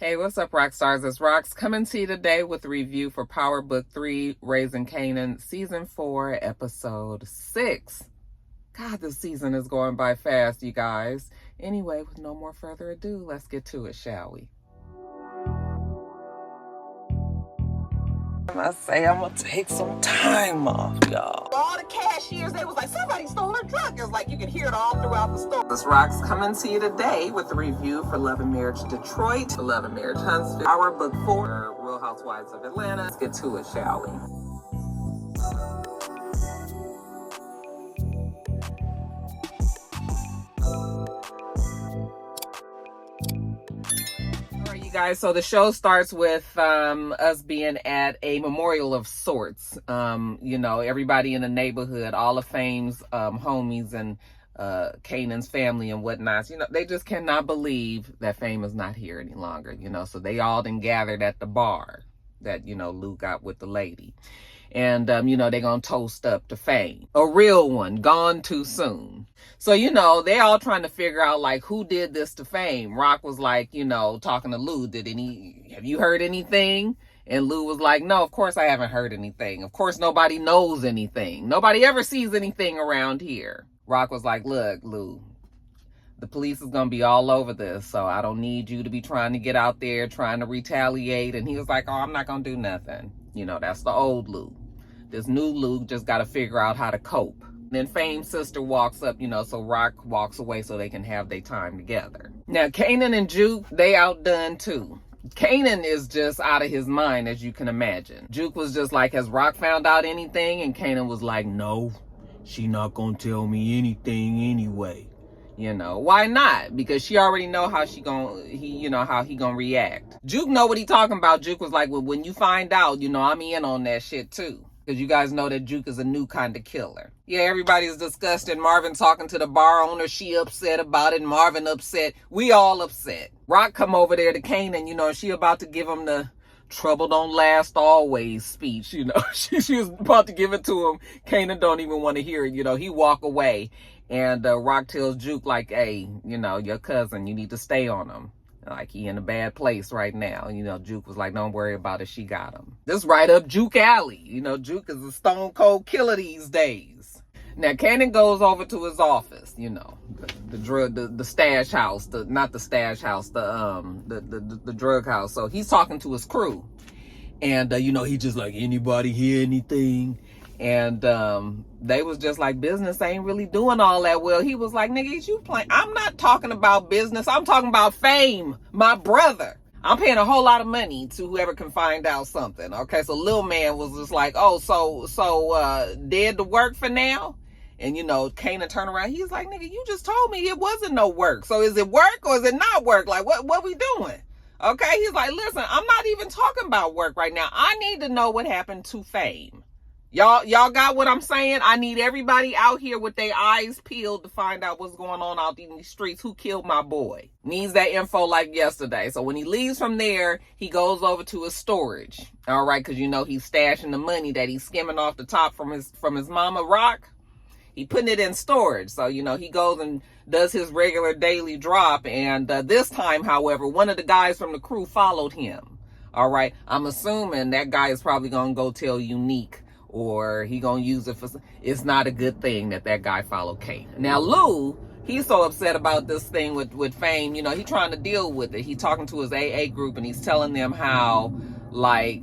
Hey, what's up, Roxstars? It's Rox coming to you today with a review for Power Book 3, Raising Kanan, Season 4, Episode 6. God, this season is going by fast, you guys. Anyway, with no more further ado, let's get to it, shall we? I say I'm gonna take some time off, y'all. All the cashiers, they was like, somebody stole her truck. It's like you can hear it all throughout the store. This Rox coming to you today with a review for Love and Marriage Detroit, Love and Marriage Huntsville, Power Book 4, Real Housewives of Atlanta. Let's get to it, shall we? Guys, so the show starts with us being at a memorial of sorts. You know, everybody in the neighborhood, all of Fame's homies and Kanan's family and whatnot, you know, they just cannot believe that Fame is not here any longer, you know. So they all then gathered at the bar that, you know, Lou got with the lady. And, you know, they're going to toast up to Fame. A real one, gone too soon. So, you know, they all trying to figure out, like, who did this to Fame. Rock was like, you know, talking to Lou, have you heard anything? And Lou was like, no, of course I haven't heard anything. Of course nobody knows anything. Nobody ever sees anything around here. Rock was like, look, Lou, the police is going to be all over this, so I don't need you to be trying to get out there, trying to retaliate. And he was like, oh, I'm not going to do nothing. You know, that's the old Lou. This new Lou just got to figure out how to cope. Then Fame's sister walks up, you know, so Rock walks away so they can have their time together. Now, Kanan and Juke, they outdone too. Kanan is just out of his mind, as you can imagine. Juke was just like, has Rock found out anything? And Kanan was like, no, she not gonna tell me anything anyway. You know, why not? Because she already know how he gonna react. Juke know what he talking about. Juke was like, well, when you find out, you know, I'm in on that shit too. Because you guys know that Juke is a new kind of killer. Yeah, everybody's disgusted. Marvin talking to the bar owner. She upset about it. Marvin upset. We all upset. Rock come over there to Kanan, you know, she about to give him the trouble don't last always speech, you know. she was about to give it to him. Kanan don't even want to hear it, you know. He walk away. And Rock tells Juke, like, hey, you know, your cousin, you need to stay on him. Like, he in a bad place right now. You know, Juke was like, don't worry about it. She got him. This right up Juke alley. You know, Juke is a stone cold killer these days. Now, Kanan goes over to his office, you know, the stash house, not the stash house, the drug house. So he's talking to his crew. And, you know, he just like, anybody hear anything? And they was just like, business ain't really doing all that well. He was like, nigga, is you playing? I'm not talking about business. I'm talking about Fame, my brother. I'm paying a whole lot of money to whoever can find out something. Okay, so Lil Man was just like, oh, so dead to work for now? And, you know, Kanan turned around. He's like, nigga, you just told me it wasn't no work. So is it work or is it not work? Like, what we doing? Okay, he's like, listen, I'm not even talking about work right now. I need to know what happened to Fame. Y'all got what I'm saying? I need everybody out here with their eyes peeled to find out what's going on out in these streets. Who killed my boy? Needs that info like yesterday. So when he leaves from there, he goes over to his storage. All right, because you know he's stashing the money that he's skimming off the top from his mama Rock. He putting it in storage. So, you know, he goes and does his regular daily drop. And this time, however, one of the guys from the crew followed him. All right, I'm assuming that guy is probably going to go tell Unique, or he gonna use it for, it's not a good thing that guy followed Kanan. Now Lou, he's so upset about this thing with Fame, you know, he trying to deal with it. He talking to his AA group and he's telling them how, like,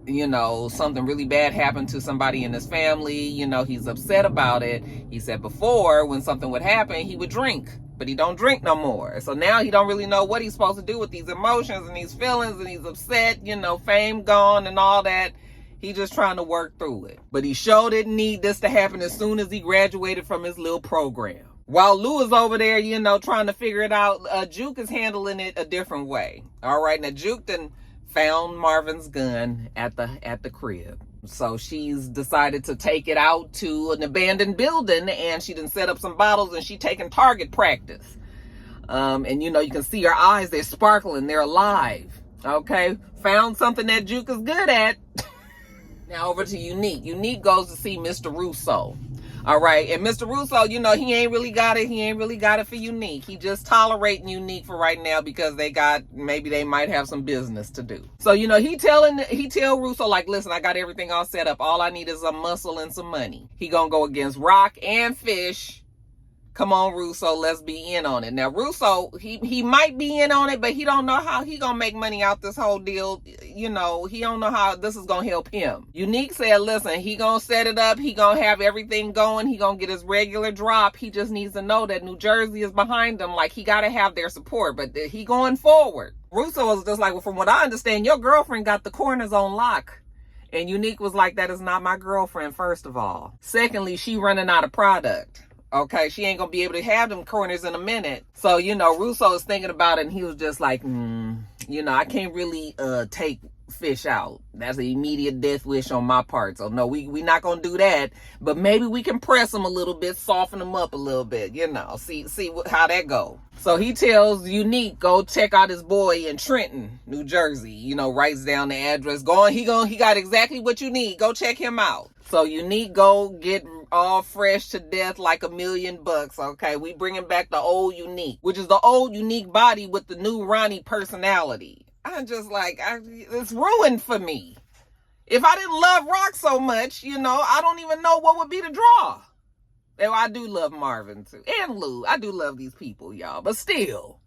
you know, something really bad happened to somebody in his family. You know, he's upset about it. He said before, when something would happen, he would drink, but he don't drink no more. So now he don't really know what he's supposed to do with these emotions and these feelings, and he's upset, you know, Fame gone and all that. He just trying to work through it. But he sure didn't need this to happen as soon as he graduated from his little program. While Lou is over there, you know, trying to figure it out, Juke is handling it a different way. All right, now Juke then found Marvin's gun at the crib. So she's decided to take it out to an abandoned building, and she done set up some bottles, and she taking target practice. And, you know, you can see her eyes, they're sparkling, they're alive. Okay, found something that Juke is good at. Now over to Unique. Unique goes to see Mr. Russo. All right. And Mr. Russo, you know, he ain't really got it. He ain't really got it for Unique. He just tolerating Unique for right now because maybe they might have some business to do. So, you know, he tell Russo, like, listen, I got everything all set up. All I need is some muscle and some money. He gonna go against Rock and Fish. Come on, Russo, let's be in on it. Now, Russo, he might be in on it, but he don't know how he gonna make money out this whole deal. You know, he don't know how this is gonna help him. Unique said, listen, he gonna set it up. He gonna have everything going. He gonna get his regular drop. He just needs to know that New Jersey is behind him. Like, he gotta have their support, but he going forward. Russo was just like, well, from what I understand, your girlfriend got the corners on lock. And Unique was like, that is not my girlfriend, first of all. Secondly, she running out of product. Okay, she ain't gonna be able to have them corners in a minute. So, you know, Russo is thinking about it, and he was just like, you know, I can't really take Fish out. That's an immediate death wish on my part. So no, we not gonna do that. But maybe we can press him a little bit, soften him up a little bit, you know, see how that go. So he tells Unique, go check out his boy in Trenton, New Jersey. You know, writes down the address. He got exactly what you need. Go check him out. So Unique go get all fresh to death like $1 million. Okay, we bringing back the old Unique, which is the old Unique body with the new Ronnie personality. I'm just like, it's ruined for me. If I didn't love Rock so much, you know, I don't even know what would be the draw. Well, I do love Marvin too, and Lou. I do love these people, y'all, but still.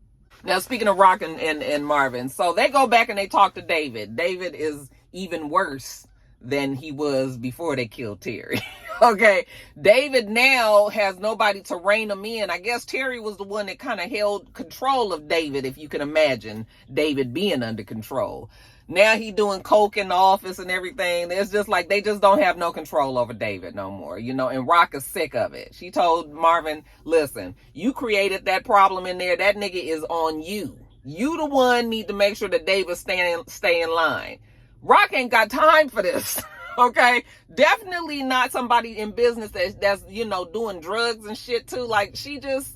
Now, speaking of Rock and Marvin, so they go back and they talk to David. David is even worse than he was before they killed Terry. Okay, David now has nobody to rein him in. I guess Terry was the one that kind of held control of David, if you can imagine David being under control. Now he doing coke in the office and everything. It's just like they just don't have no control over David no more, you know, and Rock is sick of it. She told Marvin, listen, you created that problem in there. That nigga is on you. You the one need to make sure that David stay in line. Rock ain't got time for this. Okay, definitely not somebody in business that's you know, doing drugs and shit too. Like, she's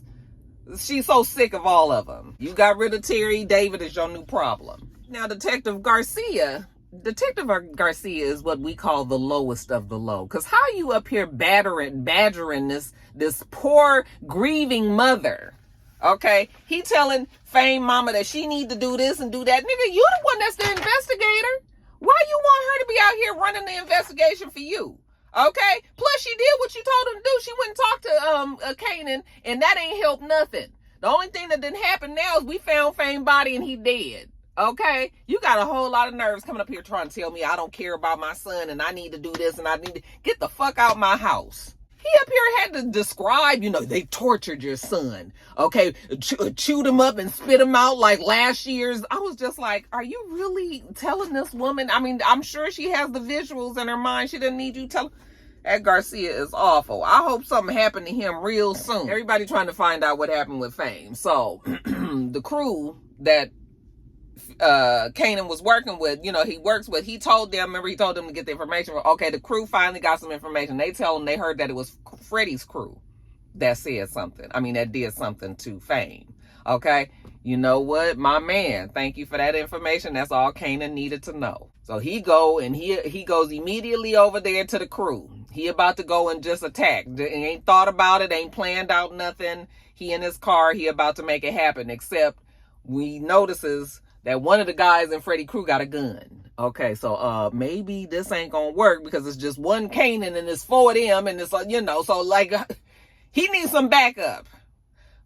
so sick of all of them. You got rid of Terry, David is your new problem. Now, Detective Garcia is what we call the lowest of the low. Cause how you up here badgering this poor grieving mother? Okay, he telling Fame Mama that she need to do this and do that. Nigga, you the one that's the investigator. Why you want her to be out here running the investigation for you? Okay? Plus, she did what you told her to do. She went and talked to Kanan, and that ain't helped nothing. The only thing that didn't happen now is we found Fame's body and he dead. Okay? You got a whole lot of nerves coming up here trying to tell me I don't care about my son and I need to do this and I need to get the fuck out my house. He up here had to describe, you know, they tortured your son, okay, chewed him up and spit him out like last year's. I was just like, are you really telling this woman? I mean, I'm sure she has the visuals in her mind. She didn't need you telling. That Garcia is awful. I hope something happened to him real soon. Everybody trying to find out what happened with Fame. So the crew that Kanan was working with, you know, he told them to get the information. Okay, the crew finally got some information. They tell them they heard that it was Freddie's crew that said something. I mean, that did something to Fame. Okay, you know what, my man, thank you for that information. That's all Kanan needed to know. So he goes immediately over there to the crew. He about to go and just attack. He ain't thought about it, ain't planned out nothing. He in his car, he about to make it happen, except we notices that one of the guys in Freddie crew got a gun. Okay, so maybe this ain't gonna work because it's just one Kanan and it's 4 of them, and it's like, you know, so like he needs some backup.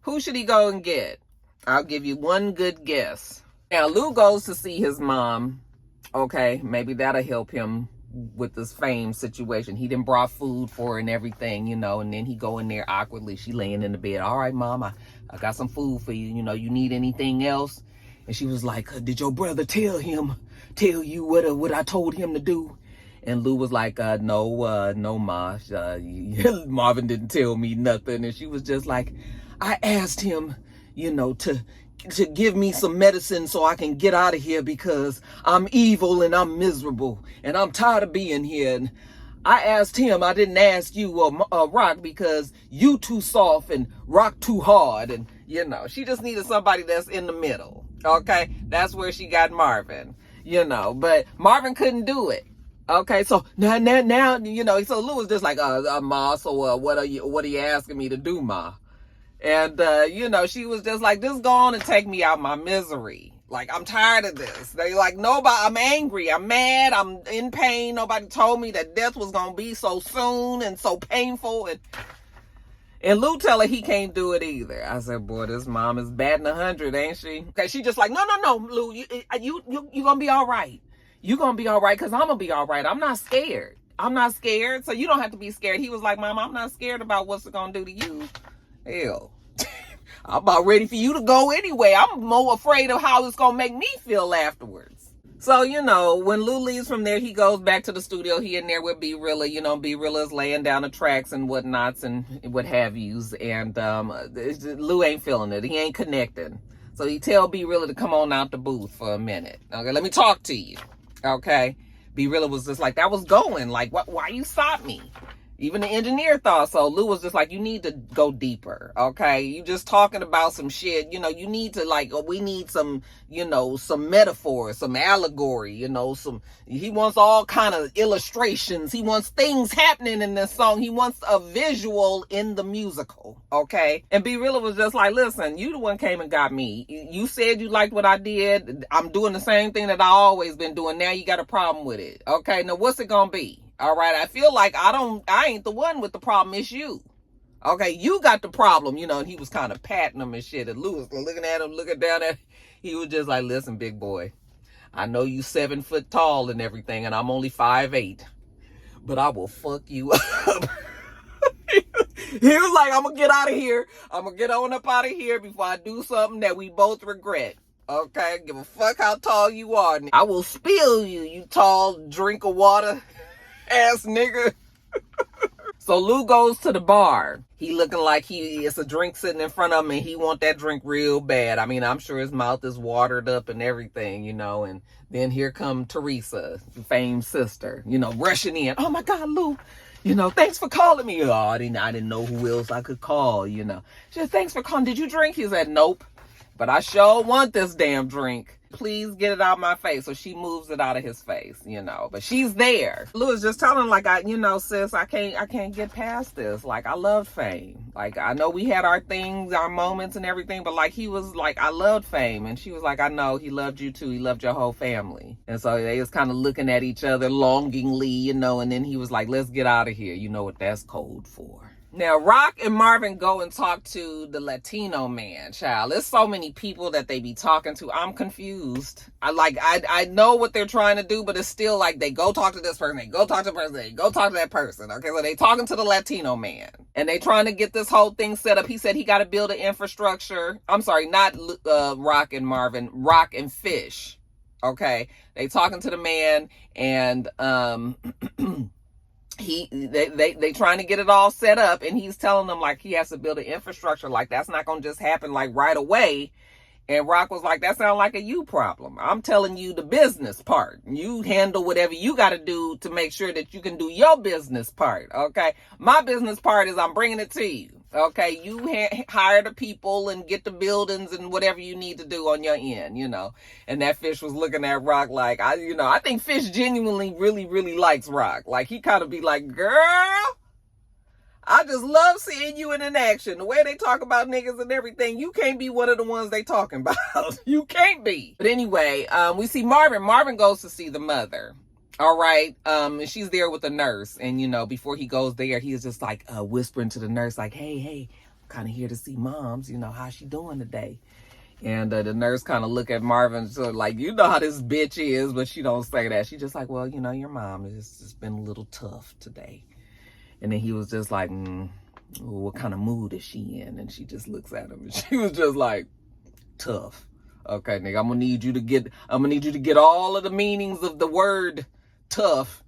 Who should he go and get? I'll give you one good guess. Now, Lou goes to see his mom. Okay, maybe that'll help him with this Fame situation. He done brought food for her and everything, you know, and then he go in there awkwardly. She laying in the bed. All right, Mom, I got some food for you. You know, you need anything else? And she was like, did your brother tell you what I told him to do? And Lou was like, no, Ma. Marvin didn't tell me nothing. And she was just like, I asked him, you know, to give me some medicine so I can get out of here because I'm evil and I'm miserable and I'm tired of being here. And I asked him, I didn't ask you or Rock because you too soft and Rock too hard. And, you know, she just needed somebody that's in the middle. Okay, that's where she got Marvin, you know, but Marvin couldn't do it. Okay, so now, you know, so Lou was just like, Ma, so what are you asking me to do, Ma? And, you know, she was just like, just go on and take me out my misery. Like, I'm tired of this. They like, nobody, I'm angry, I'm mad, I'm in pain. Nobody told me that death was going to be so soon and so painful. And Lou tell her he can't do it either. I said, boy, this mom is batting 100, ain't she? Okay, she just like, no, Lou, you going to be all right. You going to be all right because I'm going to be all right. I'm not scared. I'm not scared, so you don't have to be scared. He was like, Mom, I'm not scared about what's it going to do to you. Hell, I'm about ready for you to go anyway. I'm more afraid of how it's going to make me feel afterwards. So, you know, when Lou leaves from there, he goes back to the studio. He in there with B-Rilla. You know, B-Rilla's laying down the tracks and whatnots and what have yous. And Lou ain't feeling it. He ain't connecting. So he tell B-Rilla to come on out the booth for a minute. Okay, let me talk to you. Okay. B-Rilla was just like, that was going. Like, why you stop me? Even the engineer thought so. Lou was just like, you need to go deeper, okay? You just talking about some shit. You know, you need to, like, we need some, you know, some metaphor, some allegory, you know, he wants all kind of illustrations. He wants things happening in this song. He wants a visual in the musical, okay? And B-Rilla was just like, listen, you the one came and got me. You said you liked what I did. I'm doing the same thing that I always been doing. Now you got a problem with it, okay? Now what's it gonna be? All right, I feel like I ain't the one with the problem, it's you. Okay, you got the problem, you know, and he was kind of patting him and shit. And Lou was looking at him, looking down at him. He was just like, listen, big boy, I know you 7 foot tall and everything, and I'm only 5'8", but I will fuck you up. He was like, I'm gonna get out of here. I'm gonna get on up out of here before I do something that we both regret. Okay, give a fuck how tall you are. I will spill you, you tall drink of water ass nigga. So Lou goes to the bar. He looking like it's a drink sitting in front of him and he want that drink real bad. I mean, I'm sure his mouth is watered up and everything, you know. And then here come Teresa, famed sister, you know, rushing in. Oh my God, Lou, you know, thanks for calling me. Oh, I didn't know who else I could call, you know. She said, thanks for calling. Did you drink? He said, nope. But I sure want this damn drink. Please get it out of my face. So she moves it out of his face, you know. But she's there. Lou is just telling him, like, you know, sis, I can't get past this. Like, I loved Fame. Like, I know we had our things, our moments and everything, but like, he was like, I loved Fame. And she was like, I know, he loved you too. He loved your whole family. And so they was kind of looking at each other longingly, you know, and then he was like, let's get out of here. You know what that's code for. Now, Rock and Marvin go and talk to the Latino man, child. There's so many people that they be talking to. I'm confused. I know what they're trying to do, but it's still like they go talk to this person, they go talk to the person, they go talk to that person. Okay, so they talking to the Latino man. And they trying to get this whole thing set up. He said he got to build an infrastructure. I'm sorry, not Rock and Marvin, Rock and Fish. Okay, they talking to the man and they trying to get it all set up, and he's telling them like he has to build an infrastructure, like that's not gonna just happen like right away. And Rock was like, that sounds like a you problem. I'm telling you the business part. You handle whatever you got to do to make sure that you can do your business part. Okay, my business part is I'm bringing it to you. Okay, you hire the people and get the buildings and whatever you need to do on your end, you know. And that Fish was looking at Rock like, I think Fish genuinely really likes Rock. Like, he kind of be like, girl, I just love seeing you in action. The way they talk about niggas and everything, you can't be one of the ones they talking about. You can't be. But anyway, we see Marvin. Marvin goes to see the mother. All right. And she's there with the nurse. And, you know, before he goes there, he's just like whispering to the nurse, like, hey, I'm kind of here to see Mom's. You know, how's she doing today? And the nurse kind of look at Marvin, so like, you know how this bitch is, but she don't say that. She just like, well, you know, your mom has just been a little tough today. And then he was just like, what kind of mood is she in? And she just looks at him and she was just like, tough. Okay, nigga, I'm gonna need you to get all of the meanings of the word tough,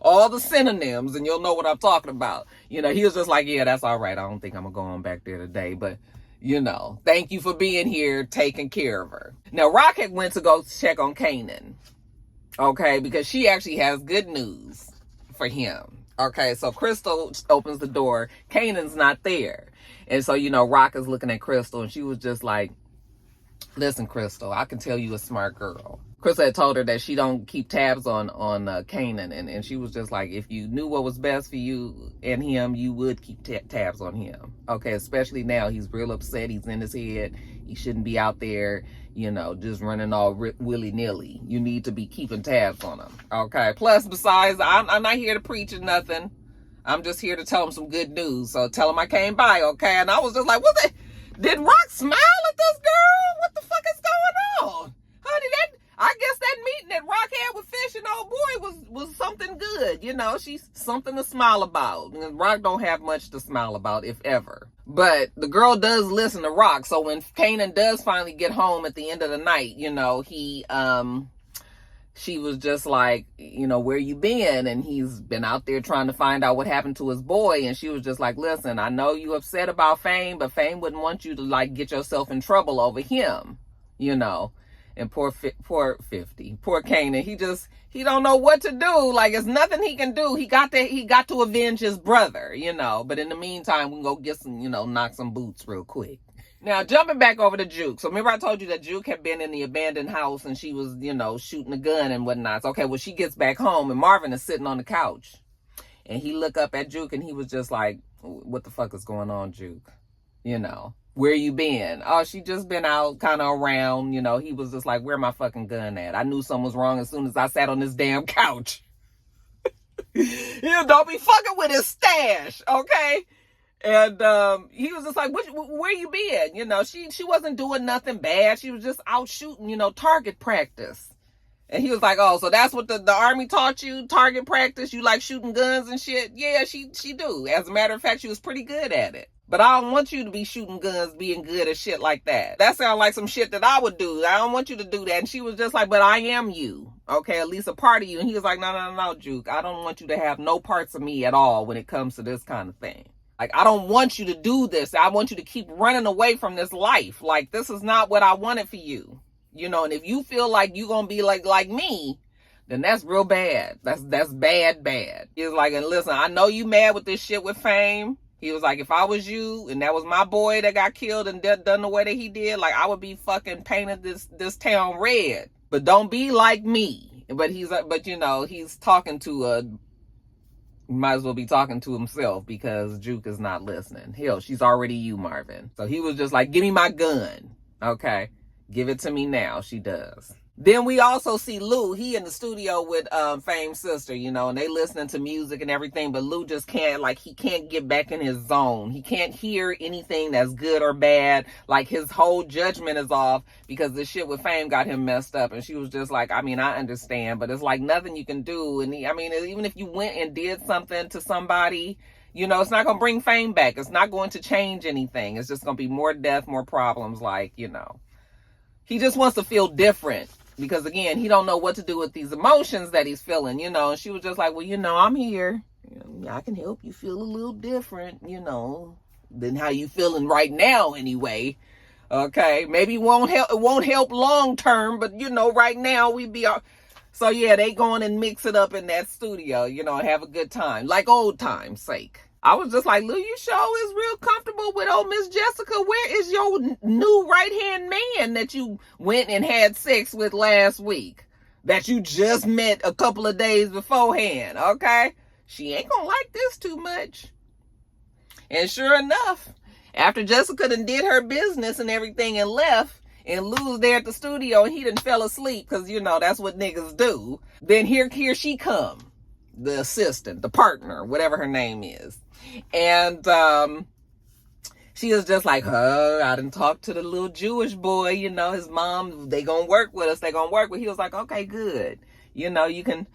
all the synonyms, and you'll know what I'm talking about. You know, he was just like, yeah, that's all right. I don't think I'm gonna go on back there today, but you know, thank you for being here, taking care of her. Now, Rock had went to go check on Kanan, okay, because she actually has good news for him. Okay, so Crystal opens the door. Kanan's not there. And so, you know, Rock is looking at Crystal, and she was just like, Listen, Crystal, I can tell you a smart girl. Crystal had told her that she don't keep tabs on Kanan, and she was just like, if you knew what was best for you and him, you would keep tabs on him. Okay, especially now, he's real upset. He's in his head. He shouldn't be out there, you know, just running all willy-nilly. You need to be keeping tabs on him. Okay. Plus, besides, I'm not here to preach or nothing. I'm just here to tell him some good news. So tell him I came by, okay? And I was just like, what the? Did Rox smile at this girl? What the fuck is going on? Honey, I guess that meeting that Rock had with Fish and old boy was something good. You know, she's something to smile about. And Rock don't have much to smile about, if ever. But the girl does listen to Rock. So when Kanan does finally get home at the end of the night, you know, she was just like, you know, where you been? And he's been out there trying to find out what happened to his boy. And she was just like, listen, I know you upset about Fame, but Fame wouldn't want you to like get yourself in trouble over him, you know. And poor Kanan, he don't know what to do. Like, it's nothing he can do. He got to avenge his brother, you know. But in the meantime, we can go get some, you know, knock some boots real quick. Now, jumping back over to Juke. So remember I told you that Juke had been in the abandoned house and she was, you know, shooting a gun and whatnot. So, okay, well, she gets back home and Marvin is sitting on the couch. And he looked up at Juke and he was just like, what the fuck is going on, Juke? You know, where you been? Oh, she just been out kind of around. You know, he was just like, where my fucking gun at? I knew something was wrong as soon as I sat on this damn couch. You don't be fucking with his stash, okay? And he was just like, where you been? You know, she wasn't doing nothing bad. She was just out shooting, you know, target practice. And he was like, oh, so that's what the army taught you? Target practice? You like shooting guns and shit? Yeah, she do. As a matter of fact, she was pretty good at it. But I don't want you to be shooting guns, being good at shit like that. That sounds like some shit that I would do. I don't want you to do that. And she was just like, but I am you. Okay, at least a part of you. And he was like, no, Juke. I don't want you to have no parts of me at all when it comes to this kind of thing. Like, I don't want you to do this. I want you to keep running away from this life. Like, this is not what I wanted for you. You know, and if you feel like you're going to be like me, then that's real bad. That's bad. He was like, and listen, I know you mad with this shit with Fame. He was like, if I was you and that was my boy that got killed and done the way that he did, like, I would be fucking painting this town red. But don't be like me. But he's like, but you know, he's talking to might as well be talking to himself because Juke is not listening. Hell, she's already you, Marvin. So he was just like, give me my gun. Okay. Give it to me now. She does. Then we also see Lou. He in the studio with Fame's sister, you know, and they listening to music and everything, but Lou just can't, like, he can't get back in his zone. He can't hear anything that's good or bad. Like, his whole judgment is off because the shit with Fame got him messed up. And she was just like, I mean, I understand, but it's like nothing you can do. And I mean, even if you went and did something to somebody, you know, it's not going to bring Fame back. It's not going to change anything. It's just going to be more death, more problems. Like, you know, he just wants to feel different. Because, again, he don't know what to do with these emotions that he's feeling, you know. And she was just like, well, you know, I'm here. I can help you feel a little different, you know, than how you feeling right now anyway. Okay. Maybe it won't help long term, but, you know, right now we be... So, yeah, they going and mix it up in that studio, you know, and have a good time. Like old time's sake. I was just like, Lou, you sure is real comfortable with old Miss Jessica. Where is your new right-hand man that you went and had sex with last week? That you just met a couple of days beforehand, okay? She ain't gonna like this too much. And sure enough, after Jessica done did her business and everything and left, and Lou's there at the studio and he done fell asleep, because, you know, that's what niggas do. Then here she come. The assistant, the partner, whatever her name is. And she was just like, I done talked to the little Jewish boy, you know, his mom, they gonna work with us, He was like, okay, good. You know, you can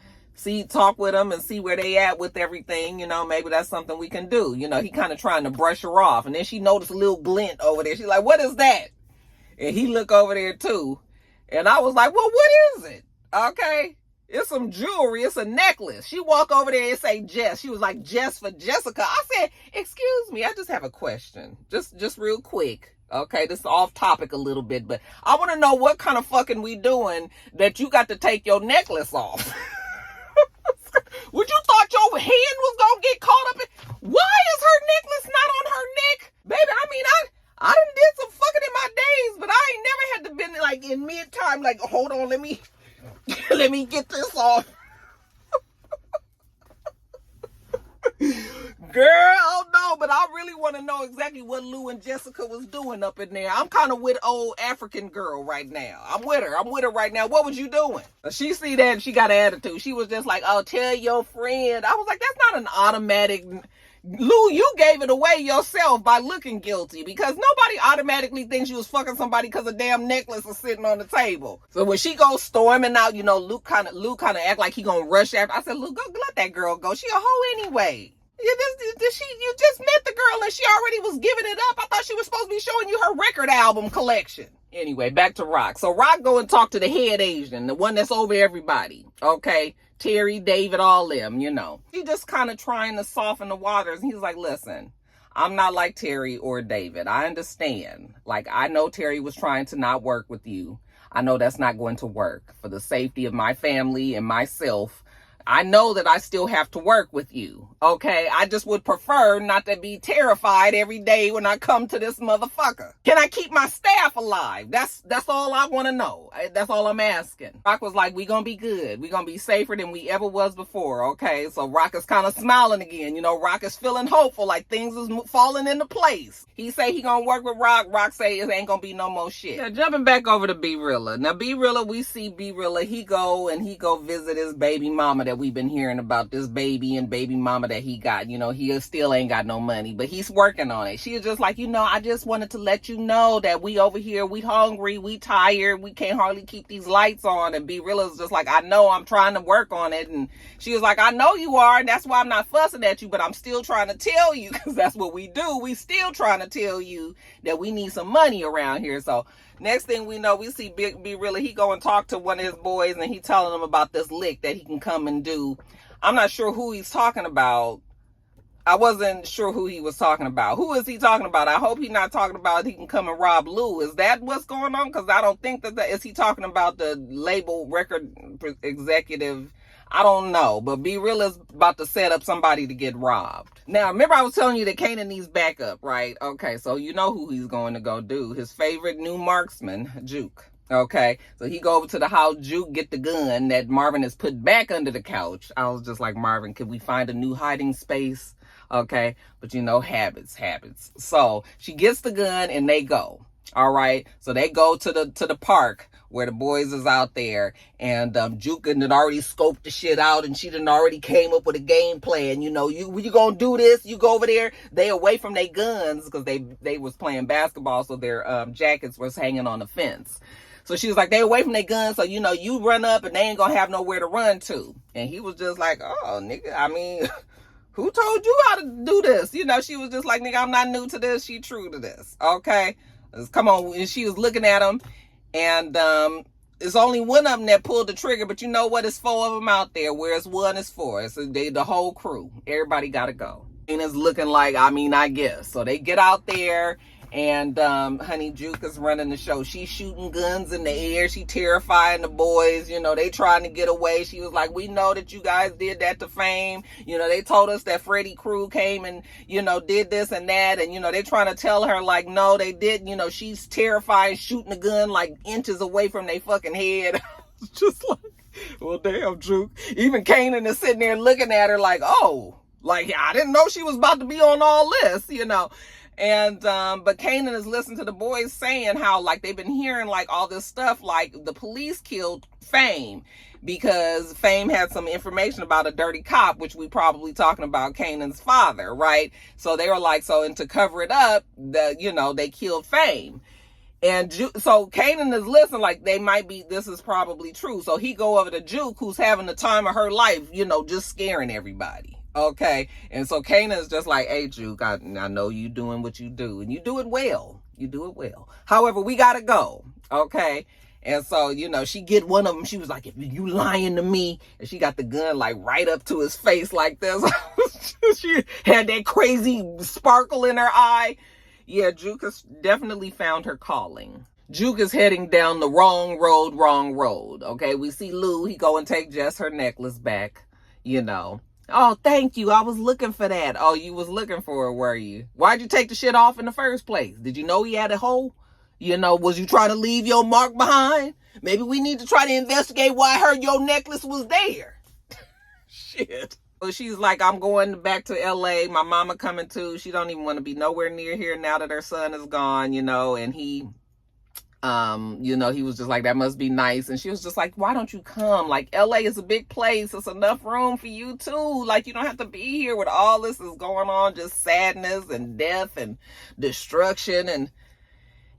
talk with them and see where they at with everything, you know, maybe that's something we can do. You know, he kind of trying to brush her off. And then she noticed a little glint over there. She's like, what is that? And he looked over there too. And I was like, well, what is it? Okay. It's some jewelry. It's a necklace. She walked over there and say Jess. She was like, Jess for Jessica. I said, excuse me, I just have a question. Just real quick. Okay, this is off topic a little bit, but I want to know what kind of fucking we doing that you got to take your necklace off. Would you thought your hand was going to get caught up in? Why is her necklace not on her neck? Baby, I mean, I done did some fucking in my days, but I ain't never had to been like in mid-time, like, hold on, let me get this off. Girl, oh no, but I really want to know exactly what Lou and Jessica was doing up in there. I'm kind of with old African girl right now. I'm with her right now. What was you doing? She see that and she got an attitude. She was just like, oh, tell your friend. I was like, that's not an automatic. Lou, you gave it away yourself by looking guilty, because nobody automatically thinks you was fucking somebody because a damn necklace is sitting on the table. So when she goes storming out, you know, Lou kind of act like he gonna rush after. I said, Lou, go let that girl go. She a hoe anyway. You just met the girl and she already was giving it up. I thought she was supposed to be showing you her record album collection. Anyway, back to Rock. So Rock go and talk to the head Asian, the one that's over everybody. Okay. Terry, David, all them, you know. He just kind of trying to soften the waters. And he's like, listen, I'm not like Terry or David. I understand. Like, I know Terry was trying to not work with you. I know that's not going to work. For the safety of my family and myself, I know that I still have to work with you, okay? I just would prefer not to be terrified every day when I come to this motherfucker. Can I keep my staff alive? That's all I want to know. That's all I'm asking. Rock was like, we gonna be good. We gonna be safer than we ever was before, okay? So Rock is kind of smiling again. You know, Rock is feeling hopeful, like things is falling into place. He say he gonna work with Rock. Rock say it ain't gonna be no more shit. Now, jumping back over to B-Rilla. Now, B-Rilla, we see B-Rilla. He go visit his baby mama that we've been hearing about, this baby and baby mama that he got. You know, he still ain't got no money, but he's working on it. She is just like, you know, I just wanted to let you know that we over here, we hungry, we tired, we can't hardly keep these lights on. And B-Rilla's just like, I know, I'm trying to work on it. And she was like, I know you are, and that's why I'm not fussing at you, but I'm still trying to tell you, because that's what we do. We still trying to tell you that we need some money around here. So next thing we know, we see B-Rilla. He go and talk to one of his boys, and he telling him about this lick that he can come and do. I'm not sure who he's talking about. I wasn't sure who he was talking about. Who is he talking about? I hope he's not talking about he can come and rob Lou. Is that what's going on? Because I don't think that is he talking about the label record executive. I don't know, but B-Rilla's about to set up somebody to get robbed. Now, remember I was telling you that Kanan needs backup, right? Okay, so you know who he's going to go do. His favorite new marksman, Juke. Okay, so he go over to the house, Juke get the gun that Marvin has put back under the couch. I was just like, Marvin, could we find a new hiding space? Okay, but you know, habits. So she gets the gun and they go. All right, so they go to the park where the boys is out there, and Juke had already scoped the shit out, and she done already came up with a game plan. You know, you gonna do this, you go over there. They away from their guns because they was playing basketball, so their jackets was hanging on the fence. So she was like, they away from their guns, so you know, you run up and they ain't gonna have nowhere to run to. And he was just like, oh, nigga, I mean, who told you how to do this? You know, she was just like, nigga, I'm not new to this, she true to this. Okay, come on. And she was looking at him, and it's only one of them that pulled the trigger, but you know what? It's 4 of them out there, whereas 1 is 4. It's the whole crew. Everybody gotta go. And it's looking like, I mean, I guess. So they get out there, and honey, Juke is running the show. She's shooting guns in the air. She terrifying the boys. You know, they trying to get away. She was like, we know that you guys did that to Fame. You know, they told us that Freddie Crew came and, you know, did this and that. And, you know, they trying to tell her, like, no, they didn't. You know, she's terrified, shooting the gun like inches away from their fucking head. Just like, well, damn, Juke. Even Kanan is sitting there looking at her like, oh, like, I didn't know she was about to be on all this, you know. And but Kanan is listening to the boys saying how, like, they've been hearing like all this stuff, like the police killed Fame because Fame had some information about a dirty cop, which we probably talking about Kanan's father, right? So they were like, so, and to cover it up, you know, they killed Fame. And so Kanan is listening like they might be, this is probably true. So he go over to Juke, who's having the time of her life, you know, just scaring everybody. Okay, and so Kanan is just like, hey, Juke, I know you doing what you do, and you do it well. You do it well. However, we gotta go, okay? And so, you know, she get one of them. She was like, if you lying to me, and she got the gun like right up to his face like this. She had that crazy sparkle in her eye. Yeah, Juke has definitely found her calling. Juke is heading down the wrong road, okay? We see Lou, he go and take Jess her necklace back, you know. Oh, thank you. I was looking for that. Oh, you was looking for it, were you? Why'd you take the shit off in the first place? Did you know he had a hole? You know, was you trying to leave your mark behind? Maybe we need to try to investigate why your necklace was there. Shit. So she's like, I'm going back to LA. My mama coming too. She don't even want to be nowhere near here now that her son is gone, you know, and he he was just like, that must be nice. And she was just like, why don't you come? Like, LA is a big place. It's enough room for you too. Like, you don't have to be here with all this is going on, just sadness and death and destruction. And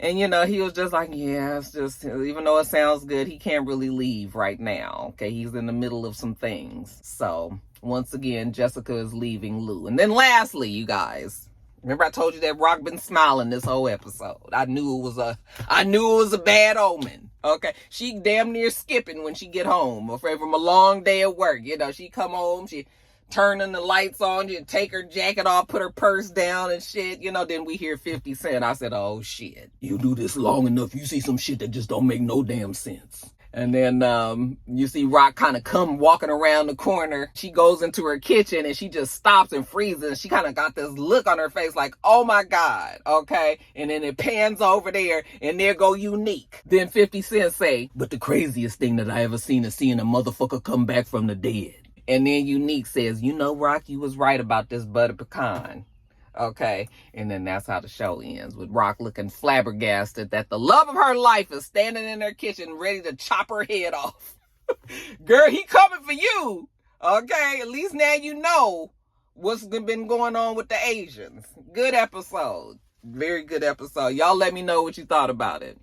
he was just like, yeah, it's just, even though it sounds good, he can't really leave right now. Okay, he's in the middle of some things. So once again, Jessica is leaving Lou. And then lastly, you guys, remember I told you that Rock been smiling this whole episode. I knew it was a bad omen. Okay. She damn near skipping when she get home. From a long day at work. She come home, she turning the lights on, she take her jacket off, put her purse down and shit. Then we hear 50 Cent. I said, oh shit. You do this long enough, you see some shit that just don't make no damn sense. And then you see Rock kind of come walking around the corner. She goes into her kitchen and she just stops and freezes. She kind of got this look on her face like, oh my God, okay? And then it pans over there and there go Unique. Then 50 Cent say, but the craziest thing that I ever seen is seeing a motherfucker come back from the dead. And then Unique says, Rock, you was right about this butter pecan. Okay, and then that's how the show ends, with Rock looking flabbergasted that the love of her life is standing in her kitchen ready to chop her head off. Girl, he coming for you. Okay, at least now you know what's been going on with the Asians. Good episode. Very good episode. Y'all let me know what you thought about it.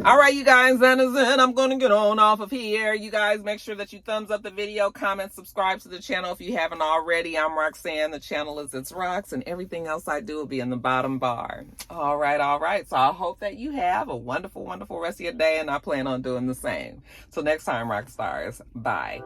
All right, you guys, that is it. I'm going to get on off of here. You guys, make sure that you thumbs up the video, comment, subscribe to the channel if you haven't already. I'm Roxanne. The channel is itsrox, and everything else I do will be in the bottom bar. All right. So I hope that you have a wonderful, wonderful rest of your day, and I plan on doing the same. Till next time, Roxstars. Bye.